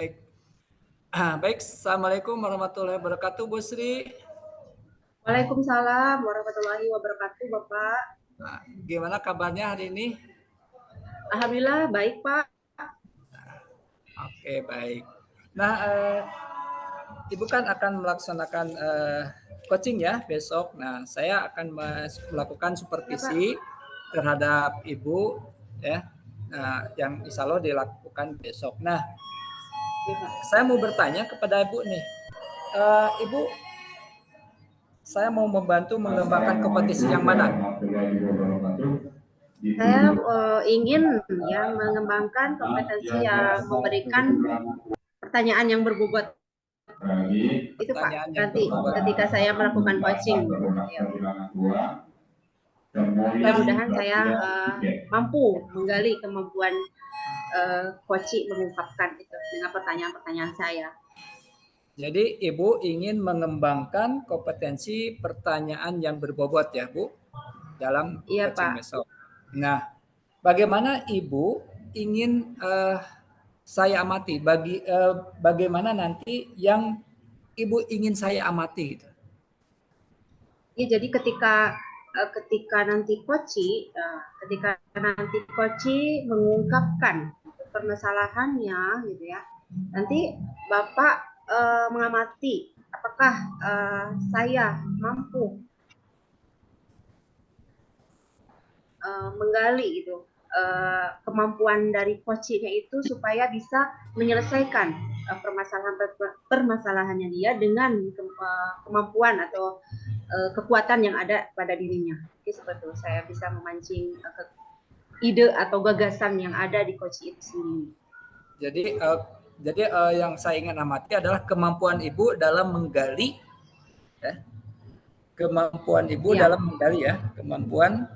Baik. Baik, Assalamualaikum warahmatullahi wabarakatuh, Bu Sri. Waalaikumsalam warahmatullahi wabarakatuh, Bapak. Gimana kabarnya hari ini? Alhamdulillah baik, Pak. Oke, baik. Nah, Ibu kan akan melaksanakan coaching ya besok. Nah, saya akan melakukan Ya, Pak. supervisi terhadap Ibu ya. Nah, yang insya Allah dilakukan besok. Nah, Ya, Pak. saya mau bertanya kepada Ibu nih. Ibu, saya mau membantu mengembangkan kompetisi yang mana? Saya ingin ya mengembangkan kompetensi yang memberikan pertanyaan yang berbobot. Itu, Pak. Pertanyaan yang Nanti berbobot. ketika saya melakukan coaching. Ya. Mudah-mudahan saya mampu menggali kemampuan coaching mengungkapkan itu dengan pertanyaan-pertanyaan saya. Jadi Ibu ingin mengembangkan kompetensi pertanyaan yang berbobot ya Bu dalam Iya, coaching Pak. besok. Nah, bagaimana Ibu ingin saya amati? Bagaimana nanti yang Ibu ingin saya amati? Gitu. Ya, jadi ketika nanti coach mengungkapkan permasalahannya gitu ya, nanti Bapak mengamati apakah saya mampu menggali gitu kemampuan dari coachnya itu supaya bisa menyelesaikan permasalahannya dia dengan kemampuan atau kekuatan yang ada pada dirinya. Jadi seperti itu saya bisa memancing ide atau gagasan yang ada di coach itu sendiri. Jadi yang saya ingin amati adalah kemampuan Ibu dalam menggali ya. Kemampuan Ibu Ya. dalam menggali ya, kemampuan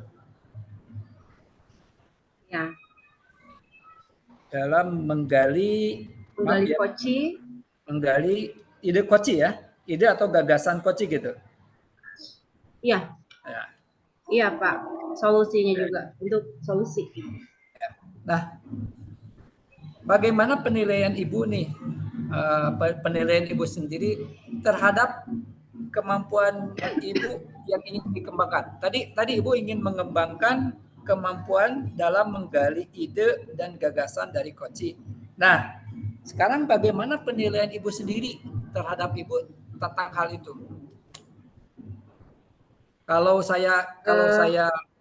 Ya. dalam menggali Coaching. Menggali ide coaching ya, ide atau gagasan coaching gitu. Iya. Ya. Iya, Pak. Solusinya juga untuk solusi. Nah, bagaimana penilaian Ibu nih? Penilaian Ibu sendiri terhadap kemampuan Ibu yang ingin dikembangkan. Tadi Ibu ingin mengembangkan kemampuan dalam menggali ide dan gagasan dari coaching. Nah, sekarang bagaimana penilaian Ibu sendiri terhadap Ibu tentang hal itu? Kalau saya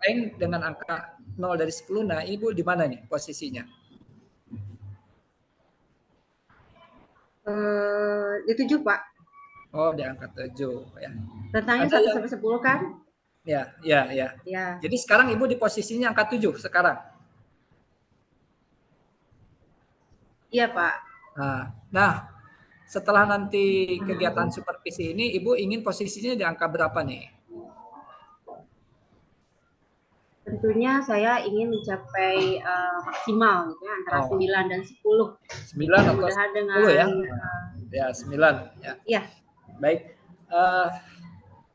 rank dengan angka 0 dari 10, nah Ibu di mana nih posisinya? Di 7, Pak. Oh, di angka 7 ya. Tentangnya 1 sampai 10 kan? Ya. Ya. Jadi sekarang Ibu di posisinya angka 7 sekarang. Iya, Pak. Nah, setelah nanti kegiatan supervisi ini, Ibu ingin posisinya di angka berapa nih? Tentunya saya ingin mencapai maksimal gitu ya, antara 9 dan 10. 9 atau 10 dengan ya? Ya, 9 ya. Iya. Baik.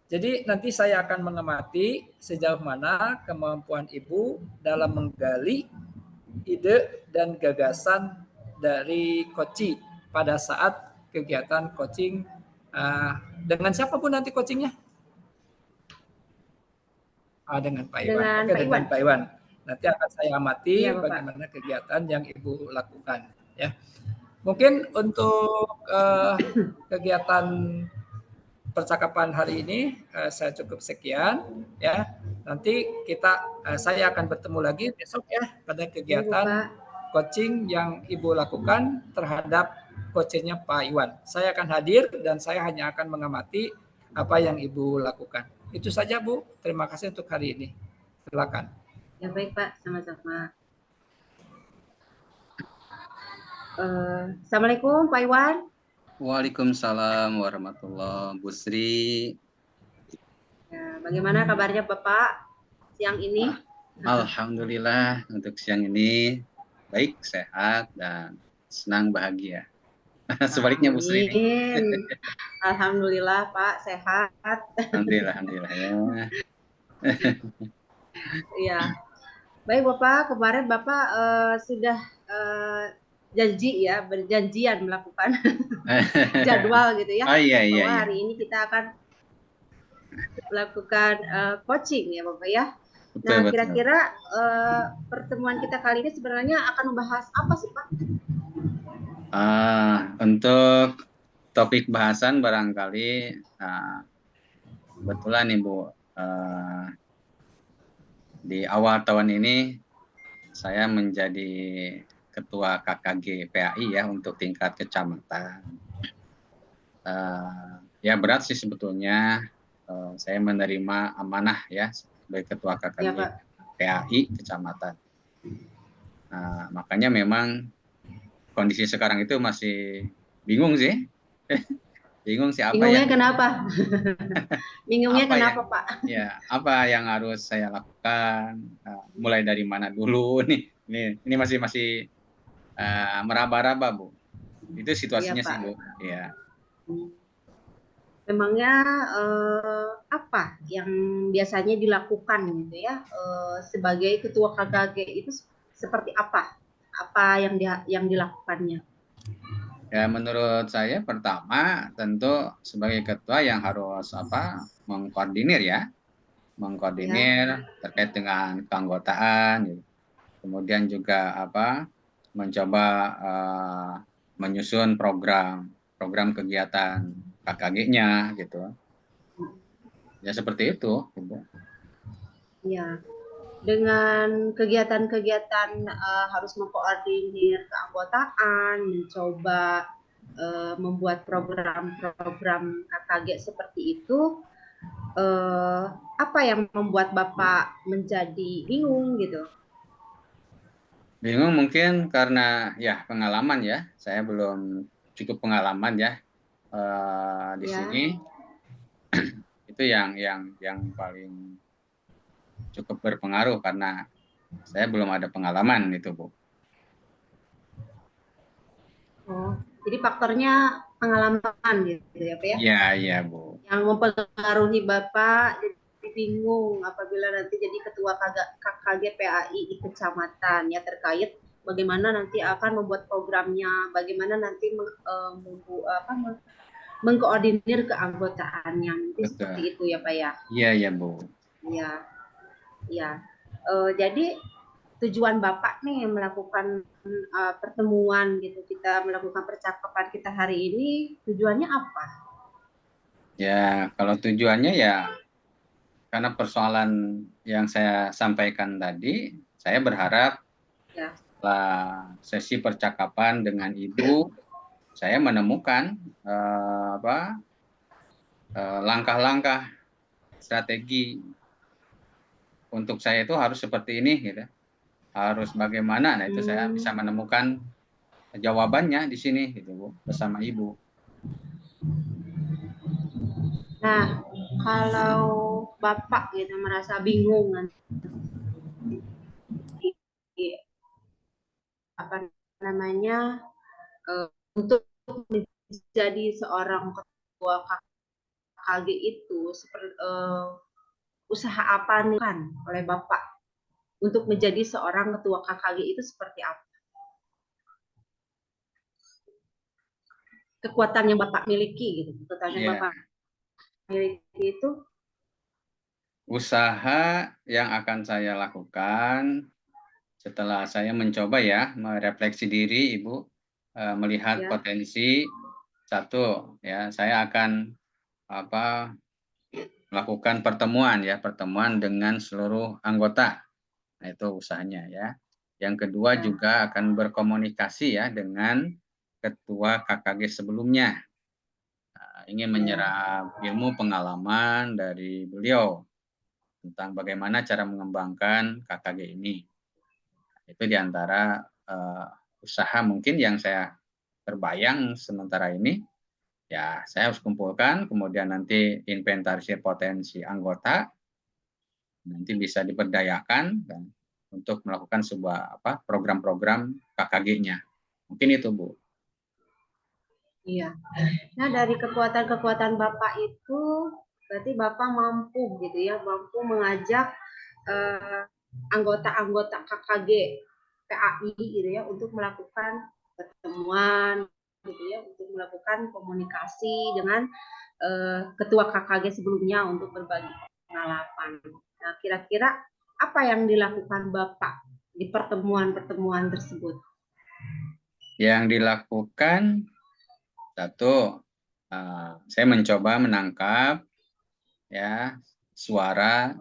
Jadi nanti saya akan mengamati sejauh mana kemampuan Ibu dalam menggali ide dan gagasan dari coaching pada saat kegiatan coaching dengan siapapun nanti coachingnya? Dengan Pak Iwan. Oke, dengan Pak Iwan. Nanti akan saya amati ya, bagaimana kegiatan yang Ibu lakukan. Ya, mungkin untuk kegiatan percakapan hari ini saya cukup sekian. Ya, nanti saya akan bertemu lagi besok ya pada kegiatan coaching yang Ibu lakukan terhadap coachingnya Pak Iwan. Saya akan hadir dan saya hanya akan mengamati apa yang Ibu lakukan. Itu saja Bu, terima kasih untuk hari ini. Silakan. Ya baik Pak, sama-sama. Assalamualaikum Pak Iwan. Waalaikumsalam warahmatullahi wabarakatuh. Bu Sri. Ya, bagaimana kabarnya Bapak siang ini? Alhamdulillah untuk siang ini baik, sehat, dan senang bahagia. Sebaliknya Bu Sri. Alhamdulillah Pak, sehat. Alhamdulillah ya. Iya. Baik Bapak, kemarin Bapak sudah janji ya, berjanjian melakukan jadwal gitu ya, Oh iya iya bahwa iya. hari ini kita akan melakukan coaching ya Bapak ya. Betul Nah, betul. kira-kira pertemuan kita kali ini sebenarnya akan membahas apa sih Pak? Untuk topik bahasan barangkali kebetulan Ibu di awal tahun ini saya menjadi ketua KKG PAI ya untuk tingkat kecamatan. Ya berat sih sebetulnya saya menerima amanah ya sebagai ketua Ya KKG Pak. PAI kecamatan. Makanya memang kondisi sekarang itu masih bingung sih. Bingung sih Bingungnya kenapa? Bingungnya apa kenapa yang Pak? apa yang harus saya lakukan, mulai dari mana dulu nih. Ini masih meraba-raba Bu. Itu Iya situasinya sih Pak. Bu. Ya. Memangnya apa yang biasanya dilakukan gitu ya sebagai ketua KKG itu seperti apa? Apa yang dilakukannya? Ya menurut saya pertama tentu sebagai ketua yang harus mengkoordinir ya, Ya. mengkoordinir terkait dengan keanggotaan, gitu. Kemudian juga mencoba menyusun program kegiatan KKG-nya gitu. Ya seperti itu. Gitu. Ya. Dengan kegiatan-kegiatan harus mengkoordinir keanggotaan, mencoba membuat program-program KKG seperti itu, apa yang membuat Bapak menjadi bingung gitu? Bingung mungkin karena ya pengalaman ya, saya belum cukup pengalaman ya di Ya. sini. Itu yang paling cukup berpengaruh karena saya belum ada pengalaman itu Bu. Oh, jadi faktornya pengalaman gitu ya, Pak ya? Iya iya Bu. Yang mempengaruhi Bapak jadi bingung apabila nanti jadi ketua KKG PAI di kecamatan ya terkait bagaimana nanti akan membuat programnya, bagaimana nanti mengkoordinir keanggotaannya, nanti seperti Betul. itu ya Pak ya? Iya iya Bu. Iya, iya. Jadi tujuan Bapak nih melakukan pertemuan gitu, kita melakukan percakapan kita hari ini, tujuannya apa? Ya kalau tujuannya ya karena persoalan yang saya sampaikan tadi, saya berharap Ya. setelah sesi percakapan dengan Ibu, saya menemukan langkah-langkah strategi untuk saya itu harus seperti ini gitu. Harus bagaimana? Nah, itu saya bisa menemukan jawabannya di sini gitu, Bu, bersama Ibu. Nah, kalau Bapak gitu merasa bingung apa namanya untuk menjadi seorang ketua KKG itu seperti usaha apa nih kan oleh Bapak untuk menjadi seorang ketua KKG itu seperti apa? Kekuatan yang Bapak miliki gitu, kekuatan yang Ya, Bapak miliki itu usaha yang akan saya lakukan setelah saya mencoba ya merefleksi diri, Ibu, melihat ya. potensi satu ya, saya akan melakukan pertemuan dengan seluruh anggota. Nah, itu usahanya ya. Yang kedua Ya. juga akan berkomunikasi ya dengan ketua KKG sebelumnya. Ingin menyerap ilmu pengalaman dari beliau tentang bagaimana cara mengembangkan KKG ini. Itu diantara usaha mungkin yang saya terbayang sementara ini. Ya, saya harus kumpulkan, kemudian nanti inventarisir potensi anggota, nanti bisa diberdayakan dan untuk melakukan sebuah program-program KKG-nya. Mungkin itu, Bu. Iya. Nah, dari kekuatan-kekuatan Bapak itu berarti Bapak mampu gitu ya, mampu mengajak anggota-anggota KKG PAI gitu ya untuk melakukan pertemuan gitu ya untuk melakukan komunikasi dengan ketua KKG sebelumnya untuk berbagi pengalaman. Nah, kira-kira apa yang dilakukan Bapak di pertemuan-pertemuan tersebut? Yang dilakukan, satu, saya mencoba menangkap ya suara,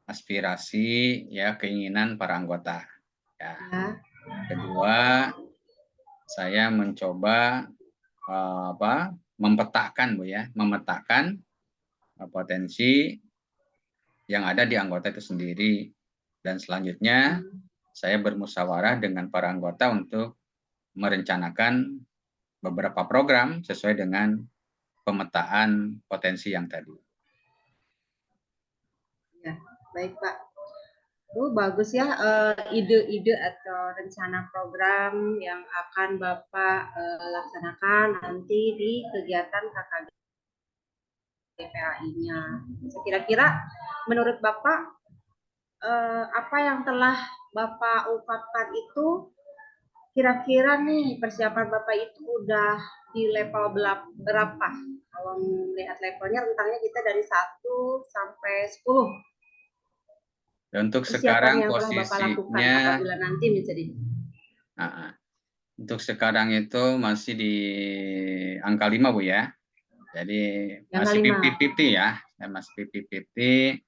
aspirasi, ya keinginan para anggota. Ya. Ya. Kedua, saya mencoba memetakan Bu ya, memetakan potensi yang ada di anggota itu sendiri, dan selanjutnya saya bermusyawarah dengan para anggota untuk merencanakan beberapa program sesuai dengan pemetaan potensi yang tadi. Ya, baik Pak. Bagus ya ide-ide atau rencana program yang akan Bapak laksanakan nanti di kegiatan KKG PAI-nya. Kira-kira menurut Bapak apa yang telah Bapak ungkapkan itu kira-kira nih persiapan Bapak itu udah di level berapa? Kalau melihat levelnya rentangnya kita dari 1 sampai 10. Untuk Persiapan sekarang yang telah Bapak lakukan apabila nanti menjadi. Untuk sekarang itu masih di angka 5 Bu ya. Jadi masih 50-50 ya, masih 50-50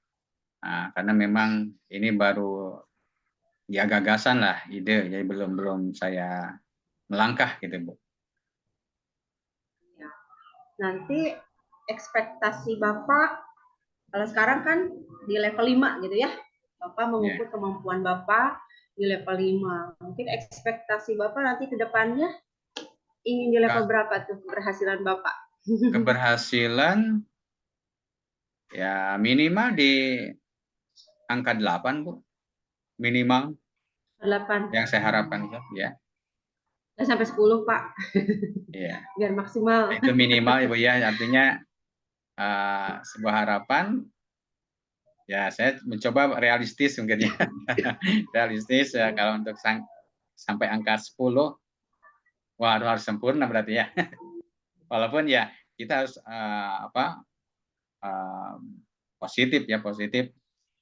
karena memang ini baru ya gagasan lah, ide, jadi belum saya melangkah gitu Bu. Ya. Nanti ekspektasi Bapak, kalau sekarang kan di level 5 gitu ya, Bapak mengukur kemampuan Bapak di level 5. Mungkin ekspektasi Bapak nanti ke depannya ingin di level berapa tuh keberhasilan Bapak? Keberhasilan ya minimal di angka 8 Bu, minimal 8 yang saya harapkan itu ya. Sampai 10 Pak. Iya. Biar maksimal. Itu minimal Ibu ya, artinya sebuah harapan ya, saya mencoba realistis mungkin ya. Realistis ya, kalau untuk sampai angka 10 wah harus sempurna berarti ya. Walaupun ya kita harus positif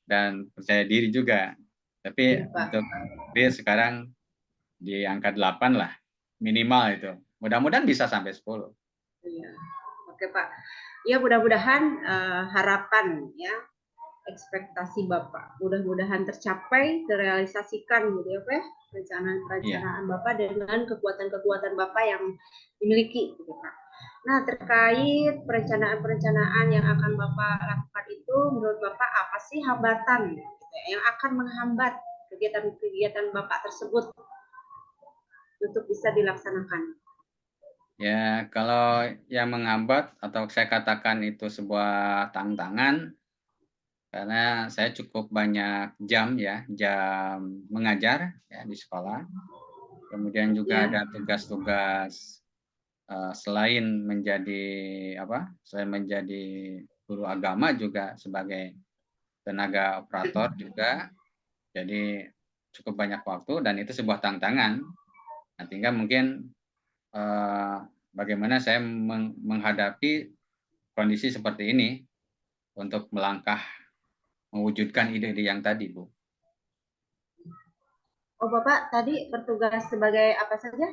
dan percaya diri juga. Tapi untuk dia sekarang di angka 8 lah minimal itu. Mudah-mudahan bisa sampai 10. Iya. Oke Pak. Ya mudah-mudahan harapan ya ekspektasi Bapak mudah-mudahan tercapai, terrealisasikan gitu ya Pak ya, perencanaan Bapak dengan kekuatan-kekuatan Bapak yang dimiliki gitu Pak. Nah, terkait perencanaan-perencanaan yang akan Bapak lakukan itu menurut Bapak apa sih hambatan gitu, yang akan menghambat kegiatan-kegiatan Bapak tersebut untuk bisa dilaksanakan? Ya, kalau yang menghambat atau saya katakan itu sebuah tantangan, karena saya cukup banyak jam mengajar ya di sekolah. Kemudian juga ada tugas-tugas selain menjadi guru agama juga sebagai tenaga operator juga. Jadi cukup banyak waktu dan itu sebuah tantangan. Nah, tinggal mungkin bagaimana saya menghadapi kondisi seperti ini untuk melangkah mewujudkan ide-ide yang tadi, Bu. Oh, Bapak tadi bertugas sebagai apa saja?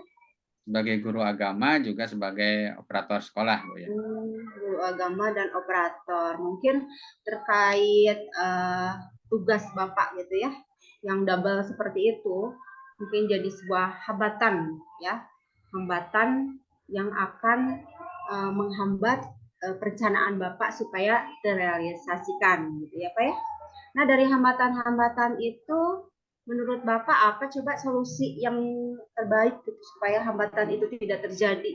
Sebagai guru agama juga sebagai operator sekolah, Bu ya. Guru agama dan operator. Mungkin terkait tugas Bapak gitu ya, yang double seperti itu, mungkin jadi sebuah hambatan ya, hambatan yang akan menghambat perencanaan Bapak supaya terrealisasikan gitu ya Pak ya. Nah, dari hambatan-hambatan itu menurut Bapak apa coba solusi yang terbaik gitu, supaya hambatan itu tidak terjadi?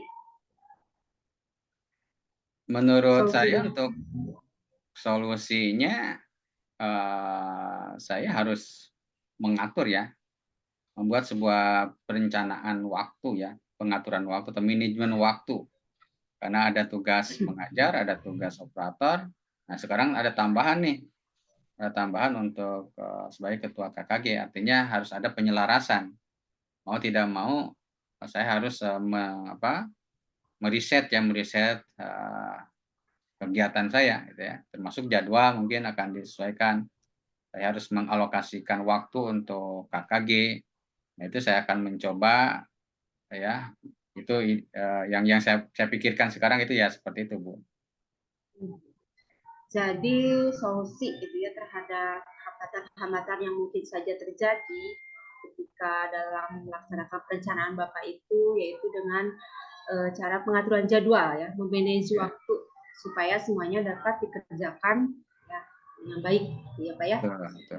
Menurut saya untuk solusinya saya harus mengatur ya, membuat sebuah perencanaan waktu ya, pengaturan waktu atau manajemen waktu. Karena ada tugas mengajar, ada tugas operator. Nah, sekarang ada tambahan nih. Ada tambahan untuk sebagai ketua KKG, artinya harus ada penyelarasan. Mau tidak mau saya harus meriset kegiatan saya, gitu ya, termasuk jadwal mungkin akan disesuaikan. Saya harus mengalokasikan waktu untuk KKG. Nah, itu saya akan mencoba ya. Itu yang saya pikirkan sekarang itu ya seperti itu, Bu. Jadi solusi gitu ya terhadap hambatan-hambatan yang mungkin saja terjadi ketika dalam melaksanakan perencanaan Bapak itu, yaitu dengan cara pengaturan jadwal ya, memanage waktu supaya semuanya dapat dikerjakan ya dengan baik, ya Pak ya.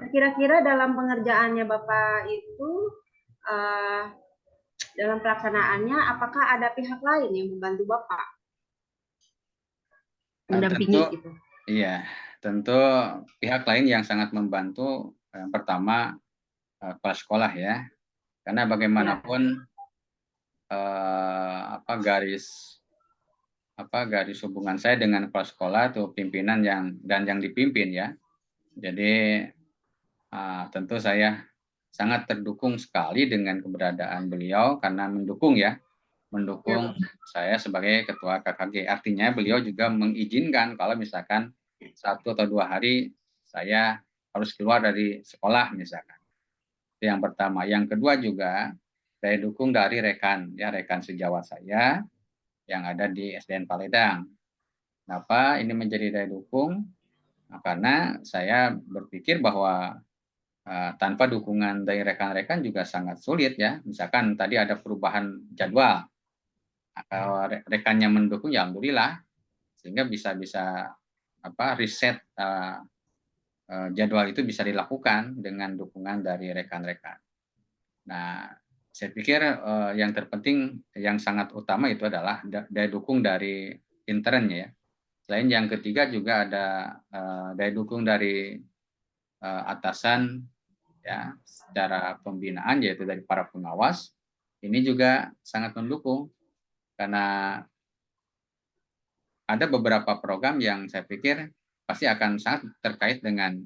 Kira-kira dalam pengerjaannya Bapak itu dalam pelaksanaannya, apakah ada pihak lain yang membantu Bapak mendampingi tentu, gitu? Iya, tentu pihak lain yang sangat membantu. Yang pertama kepala sekolah ya, karena bagaimanapun garis hubungan saya dengan kepala sekolah itu pimpinan yang dipimpin ya. Jadi tentu saya sangat terdukung sekali dengan keberadaan beliau karena mendukung saya sebagai ketua KKG. Artinya beliau juga mengizinkan kalau misalkan 1 atau 2 hari saya harus keluar dari sekolah misalkan. Itu yang pertama. Yang kedua juga saya dukung dari rekan sejawat saya yang ada di SDN Paledang. Kenapa ini menjadi daya dukung? Nah, karena saya berpikir bahwa tanpa dukungan dari rekan-rekan juga sangat sulit ya. Misalkan tadi ada perubahan jadwal, kalau rekannya mendukung ya alhamdulillah, sehingga bisa riset jadwal itu bisa dilakukan dengan dukungan dari rekan-rekan. Nah, saya pikir yang terpenting, yang sangat utama itu adalah daya dukung dari internnya ya. Selain yang ketiga juga ada daya dukung dari atasan ya secara pembinaan, yaitu dari para pengawas. Ini juga sangat mendukung karena ada beberapa program yang saya pikir pasti akan sangat terkait dengan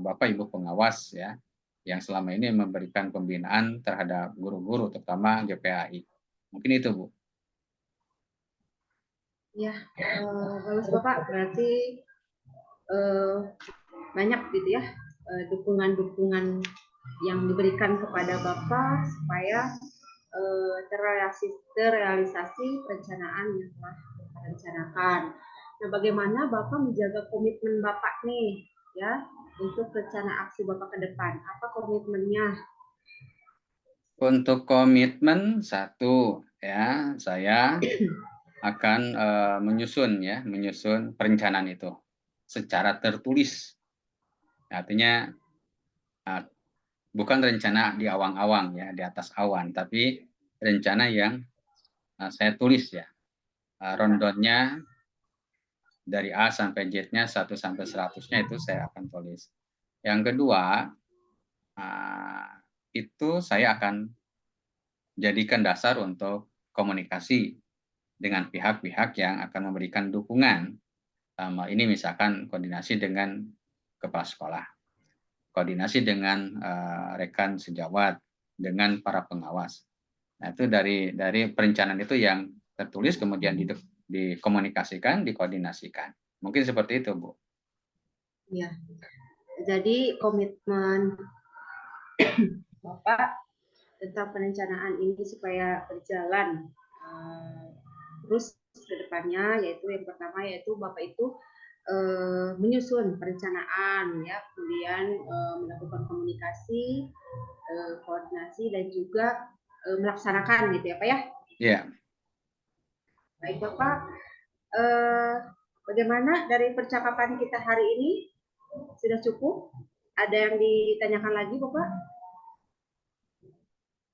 Bapak Ibu pengawas ya, yang selama ini memberikan pembinaan terhadap guru-guru terutama GPAI. Mungkin itu, Bu. Ya, bagus Bapak. Berarti banyak gitu ya dukungan-dukungan yang diberikan kepada Bapak supaya terrealisasi perencanaan yang telah direncanakan. Nah, bagaimana Bapak menjaga komitmen Bapak nih ya untuk rencana aksi Bapak ke depan? Apa komitmennya? Untuk komitmen satu ya, saya akan menyusun perencanaan itu secara tertulis. Artinya bukan rencana di awang-awang ya, di atas awan, tapi rencana yang saya tulis ya. Rondonnya dari A sampai Z-nya 1 sampai 100-nya itu saya akan tulis. Yang kedua, itu saya akan jadikan dasar untuk komunikasi dengan pihak-pihak yang akan memberikan dukungan. Ini misalkan koordinasi dengan kepala sekolah, koordinasi dengan rekan sejawat, dengan para pengawas. Nah, itu dari perencanaan itu yang tertulis kemudian dikomunikasikan, dikoordinasikan. Mungkin seperti itu, Bu. Ya. Jadi komitmen Bapak tentang perencanaan ini supaya berjalan terus ke depannya, yaitu yang pertama yaitu Bapak itu menyusun perencanaan ya, kemudian melakukan komunikasi, koordinasi dan juga melaksanakan gitu ya Pak ya. Iya. Baik Bapak, bagaimana dari percakapan kita hari ini? Sudah cukup? Ada yang ditanyakan lagi Bapak?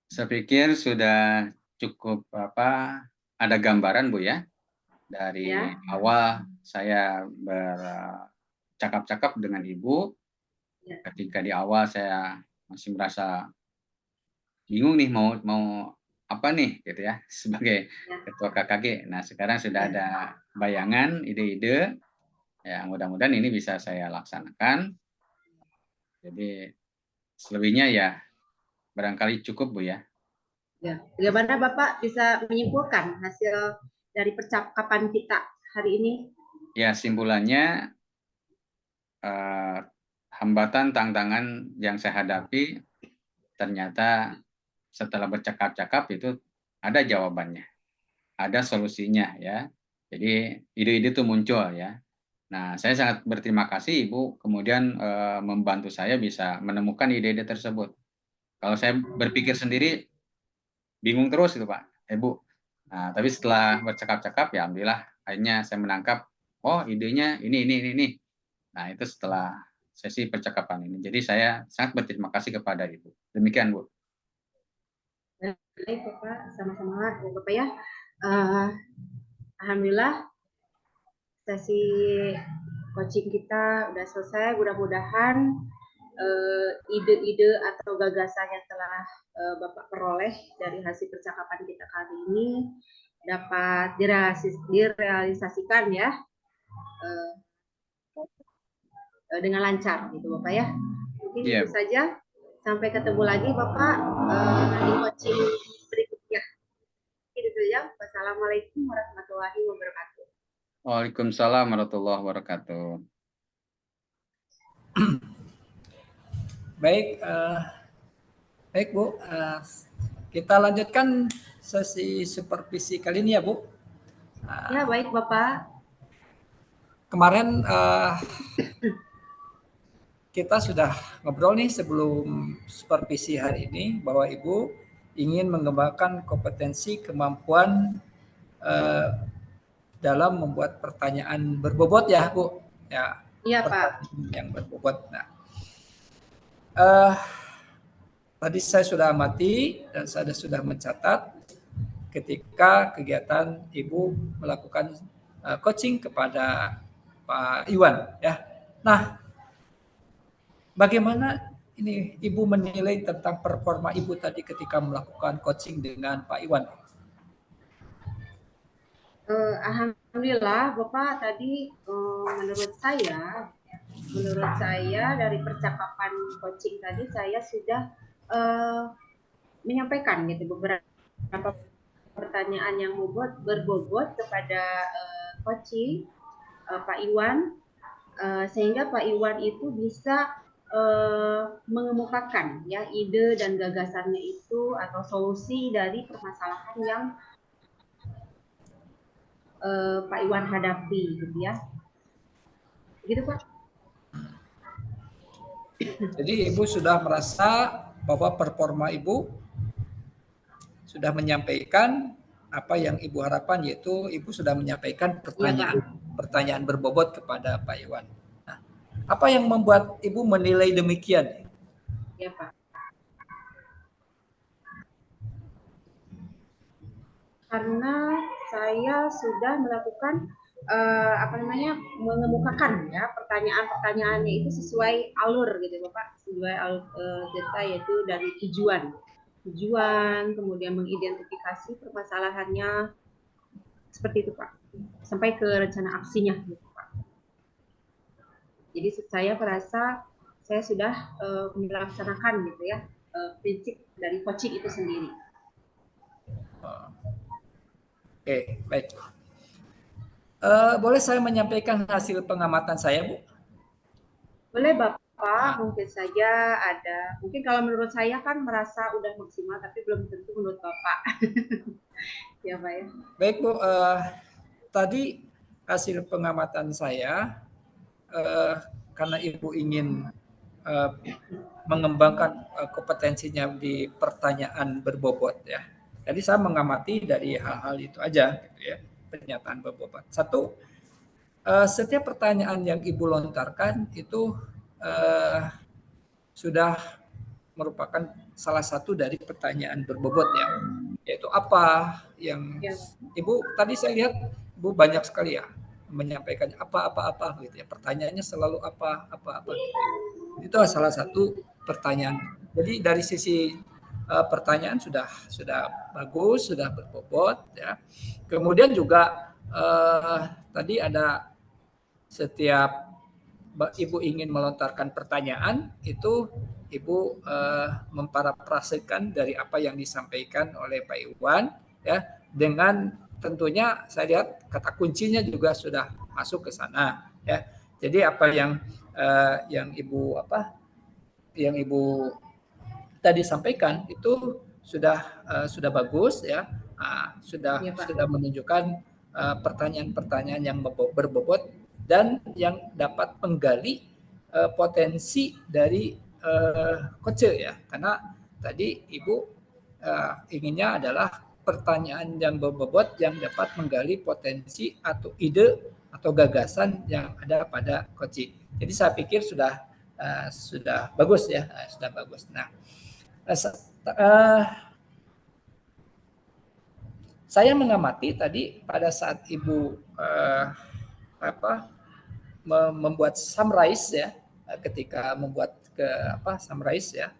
Saya pikir sudah cukup ada gambaran Bu ya. Dari awal saya bercakap-cakap dengan Ibu, ketika di awal saya masih merasa bingung nih mau apa nih gitu ya sebagai ketua KKG. Nah, sekarang sudah ada bayangan, ide-ide, ya mudah-mudahan ini bisa saya laksanakan. Jadi selebihnya ya barangkali cukup Bu ya. Ya, bagaimana Bapak bisa menyimpulkan hasil dari percakapan kita hari ini? Ya, simpulannya hambatan tantangan yang saya hadapi ternyata setelah bercakap-cakap itu ada jawabannya, ada solusinya ya. Jadi ide-ide itu muncul ya. Nah, saya sangat berterima kasih Ibu kemudian membantu saya bisa menemukan ide-ide tersebut. Kalau saya berpikir sendiri bingung terus itu Pak, Ibu. Nah, tapi setelah bercakap-cakap ya alhamdulillah akhirnya saya menangkap, oh idenya ini. Nah, itu setelah sesi percakapan ini. Jadi saya sangat berterima kasih kepada Ibu. Demikian Bu. Baik Bapak, sama-sama ya Bapak ya. Alhamdulillah sesi coaching kita udah selesai. Mudah-mudahan ide-ide atau gagasan yang telah Bapak peroleh dari hasil percakapan kita kali ini dapat direalisasikan ya dengan lancar gitu Bapak ya. Mungkin itu saja. Sampai ketemu lagi Bapak di coaching berikutnya. Itu saja. Wassalamualaikum warahmatullahi wabarakatuh. Waalaikumsalam warahmatullahi wabarakatuh. Baik, baik Bu. Kita lanjutkan sesi supervisi kali ini ya Bu. Ya baik Bapak. Kemarin kita sudah ngobrol nih sebelum supervisi hari ini bahwa Ibu ingin mengembangkan kompetensi kemampuan dalam membuat pertanyaan berbobot ya Bu. Ya, iya Pak. Yang berbobot. Nah, tadi saya sudah amati dan saya sudah mencatat ketika kegiatan Ibu melakukan coaching kepada Pak Iwan ya. Nah, bagaimana ini Ibu menilai tentang performa Ibu tadi ketika melakukan coaching dengan Pak Iwan? Alhamdulillah Bapak tadi menurut saya dari percakapan coaching tadi saya sudah menyampaikan gitu beberapa pertanyaan yang berbobot kepada coaching Pak Iwan sehingga Pak Iwan itu bisa mengemukakan ya ide dan gagasannya itu atau solusi dari permasalahan yang Pak Iwan hadapi gitu ya. Gitu Pak. Jadi Ibu sudah merasa bahwa performa Ibu sudah menyampaikan apa yang Ibu harapkan, yaitu Ibu sudah menyampaikan pertanyaan berbobot kepada Pak Iwan. Nah, apa yang membuat Ibu menilai demikian? Ya Pak. Karena saya sudah melakukan mengemukakan ya pertanyaan-pertanyaannya itu sesuai alur gitu Bapak, sesuai alur kita yaitu dari tujuan, kemudian mengidentifikasi permasalahannya seperti itu Pak, sampai ke rencana aksinya gitu Pak. Jadi saya merasa saya sudah melaksanakan gitu ya prinsip dari coaching itu sendiri. Oke, baik. Boleh saya menyampaikan hasil pengamatan saya, Bu? Boleh Bapak, mungkin saja ada. Mungkin kalau menurut saya kan merasa udah maksimal, tapi belum tentu menurut Bapak. Ya Pak ya. Baik Bu, tadi hasil pengamatan saya, karena Ibu ingin mengembangkan kompetensinya di pertanyaan berbobot ya. Jadi saya mengamati dari hal-hal itu aja, gitu ya, pernyataan berbobot. Satu, setiap pertanyaan yang Ibu lontarkan itu sudah merupakan salah satu dari pertanyaan berbobot ya, yaitu apa yang Ibu tadi saya lihat Ibu banyak sekali ya menyampaikan apa gitu ya, pertanyaannya selalu apa gitu. Itu salah satu pertanyaan. Jadi dari sisi pertanyaan sudah bagus, sudah berbobot ya. Kemudian juga tadi ada setiap Ibu ingin melontarkan pertanyaan itu Ibu memparafrasekan dari apa yang disampaikan oleh Pak Iwan, ya, dengan tentunya saya lihat kata kuncinya juga sudah masuk ke sana, ya. Jadi apa yang Ibu tadi sampaikan itu sudah bagus, ya. Ya, Pak. Sudah menunjukkan pertanyaan-pertanyaan yang berbobot dan yang dapat menggali potensi dari coach, ya, karena tadi Ibu inginnya adalah pertanyaan yang berbobot yang dapat menggali potensi atau ide atau gagasan yang ada pada coach. Jadi saya pikir sudah bagus, ya, sudah bagus. Nah, saya mengamati tadi pada saat Ibu membuat summarize, ya, ketika membuat summarize, ya,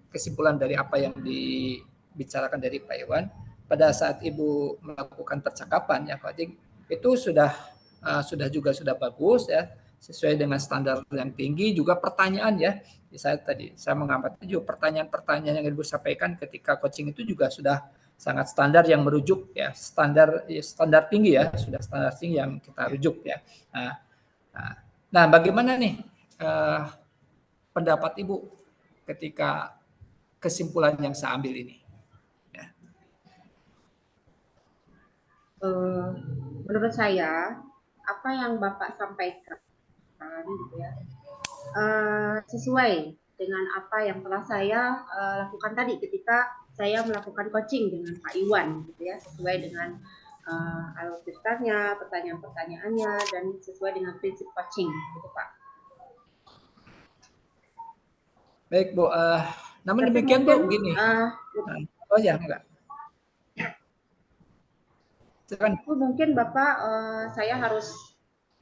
kesimpulan dari apa yang dibicarakan dari Pak Iwan pada saat Ibu melakukan percakapan, ya, coaching itu sudah sudah bagus, ya, sesuai dengan standar yang tinggi. Juga pertanyaan, ya, saya mengamati juga pertanyaan-pertanyaan yang Ibu sampaikan ketika coaching itu juga sudah sangat standar yang merujuk, ya, standar tinggi, ya, sudah standar tinggi yang kita rujuk, ya. Nah, bagaimana nih pendapat Ibu ketika kesimpulan yang saya ambil ini? Ya. Menurut saya apa yang Bapak sampaikan gitu ya, sesuai dengan apa yang telah saya lakukan tadi ketika saya melakukan coaching dengan Pak Iwan, gitu ya, sesuai dengan alutsistanya, pertanyaan-pertanyaannya, dan sesuai dengan prinsip coaching, gitu Pak. Baik, Bu. Namun demikian, Bu, begini. Oh ya, enggak. Silakan. Mungkin Bapak, saya harus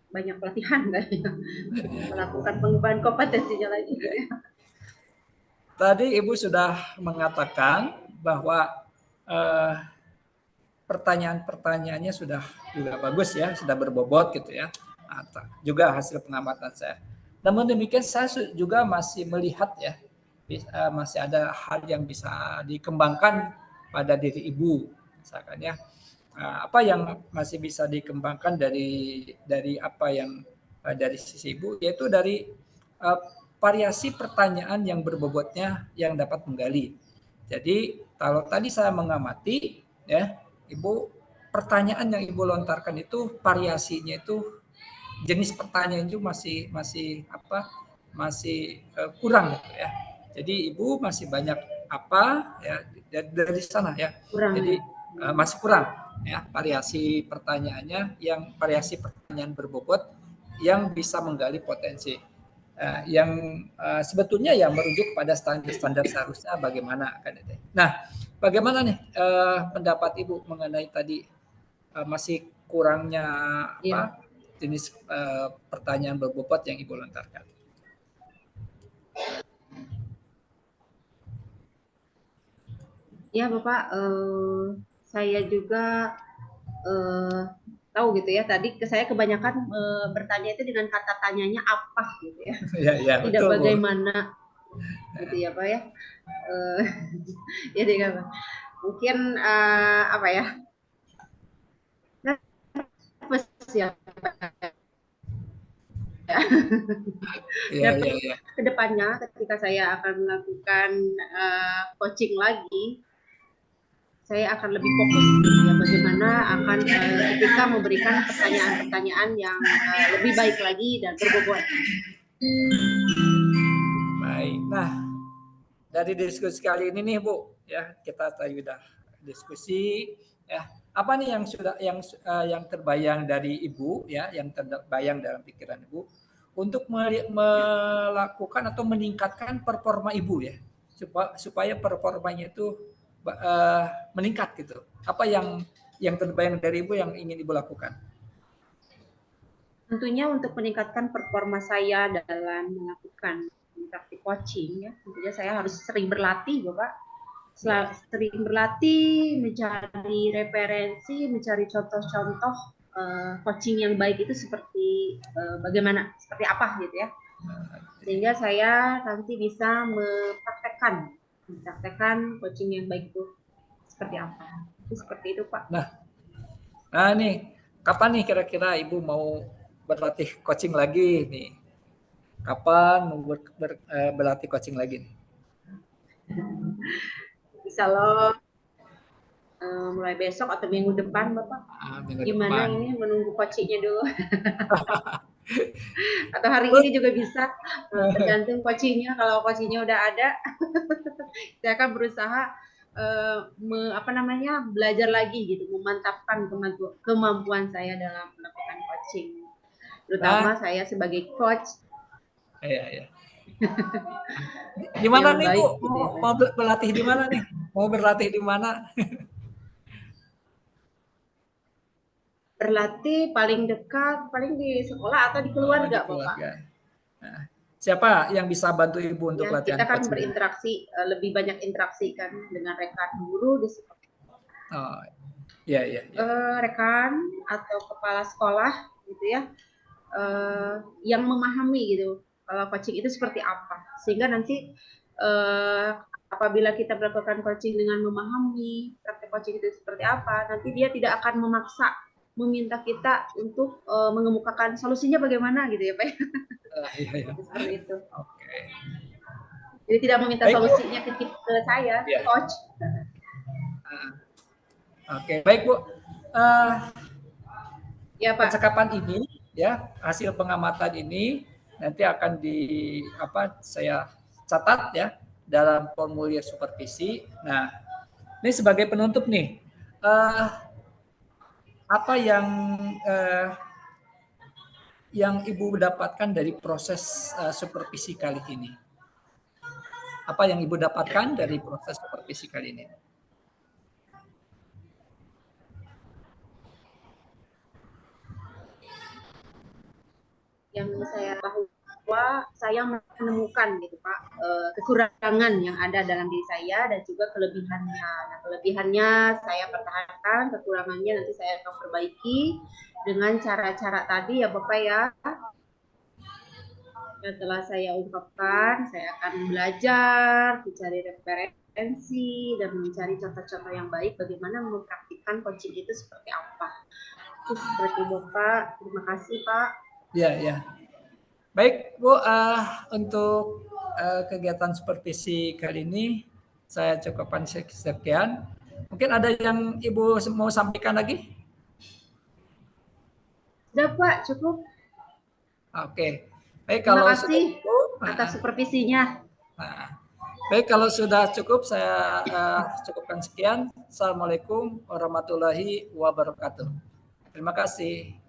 banyak pelatihan melakukan pengembangan kompetensinya lagi. Tadi Ibu sudah mengatakan bahwa pertanyaan-pertanyaannya sudah juga bagus, ya, sudah berbobot, gitu ya. Juga hasil pengamatan saya. Namun demikian saya juga masih melihat, ya, masih ada hal yang bisa dikembangkan pada diri Ibu, misalkan, ya. Apa yang masih bisa dikembangkan dari apa yang dari sisi Ibu, yaitu dari variasi pertanyaan yang berbobotnya yang dapat menggali. Jadi kalau tadi saya mengamati, ya, Ibu, pertanyaan yang Ibu lontarkan itu variasinya itu jenis pertanyaan itu masih kurang, gitu ya. Jadi Ibu masih banyak ya dari sana, ya. Kurang. Jadi masih kurang, ya, variasi pertanyaannya, yang variasi pertanyaan berbobot yang bisa menggali potensi yang sebetulnya ya merujuk pada standar seharusnya bagaimana, kan. Nah, bagaimana nih pendapat Ibu mengenai tadi masih kurangnya jenis pertanyaan berbobot yang Ibu lontarkan? Ya Bapak, saya juga tahu, gitu ya, tadi saya kebanyakan bertanya itu dengan kata tanyanya apa, gitu ya. Ya, tidak betul, bagaimana, gitu ya Pak, ya. Jadi mungkin apa ya, ya. Kedepannya ketika saya akan melakukan coaching lagi, saya akan lebih fokus, ya, bagaimana akan ketika memberikan pertanyaan-pertanyaan yang lebih baik lagi dan berbobot. Baik. Nah, dari diskusi kali ini nih, Bu, ya, kita tadi udah diskusi, ya. Apa nih yang terbayang dari Ibu, ya, yang terbayang dalam pikiran Ibu untuk melakukan atau meningkatkan performa Ibu, ya, supaya performanya itu meningkat, gitu. Apa yang terbayang dari Ibu yang ingin Ibu lakukan? Tentunya untuk meningkatkan performa saya dalam melakukan interaksi coaching, ya, tentunya saya harus sering berlatih, Bapak. Sering berlatih, mencari referensi, mencari contoh-contoh coaching yang baik itu seperti bagaimana, seperti apa, gitu ya. Sehingga saya nanti bisa mempraktekkan coaching yang baik itu seperti apa. Itu seperti itu, Pak. Nah nih, kapan nih kira-kira Ibu mau berlatih coaching lagi nih? Kapan mau berlatih coaching lagi nih? Insya Allah mulai besok atau minggu depan, Bapak. Minggu Gimana depan. ini menunggu coachingnya dulu. Atau hari ini juga bisa, tergantung coachingnya. Kalau coachingnya udah ada, saya akan berusaha belajar lagi gitu, memantapkan kemampuan saya dalam melakukan coaching, terutama saya sebagai coach. Iya. Di mana nih Bu? Gitu ya, mau berlatih di mana nih? Mau berlatih di mana? Berlatih paling dekat, paling di sekolah atau di keluarga, Bapak. Nah, siapa yang bisa bantu Ibu untuk ya, latihan kita kan coaching? berinteraksi, lebih banyak interaksi kan dengan rekan guru di sekolah. Oh, iya. Rekan atau kepala sekolah gitu ya, yang memahami gitu kalau coaching itu seperti apa, sehingga nanti apabila kita melakukan coaching dengan memahami praktek coaching itu seperti apa, nanti dia tidak akan memaksa meminta kita untuk mengemukakan solusinya bagaimana gitu ya Pak. Iya. Seperti itu. Oke. Jadi tidak meminta solusinya ke saya, coach. Oke, baik Bu. Ya Pak. Percakapan ini ya, hasil pengamatan ini nanti akan saya catat ya dalam formulir supervisi. Nah, ini sebagai penutup nih, apa yang Ibu dapatkan dari proses supervisi kali ini? Apa yang Ibu dapatkan dari proses supervisi kali ini? Yang saya tahu bahwa saya menemukan gitu Pak, kekurangan yang ada dalam diri saya dan juga kelebihannya. Nah, kelebihannya saya pertahankan, kekurangannya nanti saya akan perbaiki dengan cara-cara tadi ya Bapak ya. Setelah saya ungkapkan, saya akan belajar, mencari referensi dan mencari contoh-contoh yang baik bagaimana mempraktikkan coaching itu seperti apa. Itu seperti Bapak. Terima kasih Pak. Ya. Baik Bu, untuk kegiatan supervisi kali ini saya cukupkan sekian. Mungkin ada yang Ibu mau sampaikan lagi? Sudah Pak, cukup. Oke. Baik, terima kasih atas supervisinya. Baik, kalau sudah cukup saya cukupkan sekian. Assalamualaikum warahmatullahi wabarakatuh. Terima kasih.